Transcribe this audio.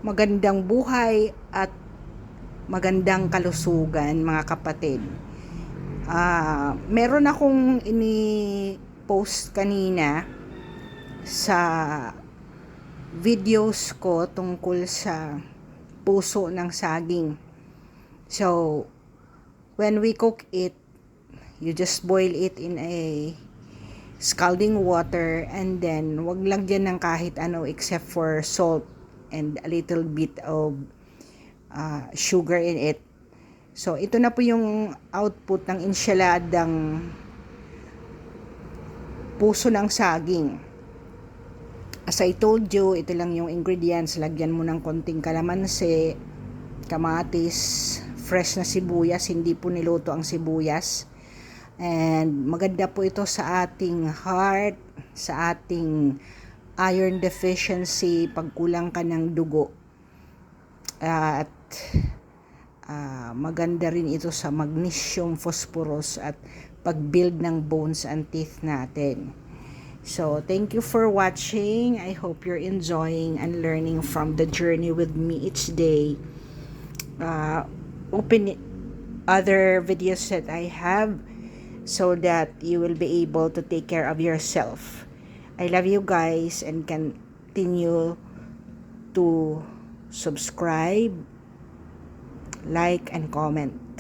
Magandang buhay at magandang kalusugan, mga kapatid. Meron akong ini-post kanina sa videos ko tungkol sa puso ng saging. So, when we cook it, you just boil it in a scalding water, and then wag lagyan ng kahit ano except for salt and a little bit of sugar in it. So, ito na po yung output ng insyaladang puso ng saging. As I told you, ito lang yung ingredients. Lagyan mo ng konting kalamansi, kamatis, fresh na sibuyas, hindi po niluto ang sibuyas. And maganda po ito sa ating heart, sa ating iron deficiency, pagkulang ka ng dugo. At maganda rin ito sa magnesium, phosphorus at pag-build ng bones and teeth natin. So, thank you for watching. I hope you're enjoying and learning from the journey with me each day. Open other videos that I have so that you will be able to take care of yourself. I love you guys, and continue to subscribe, like, and comment.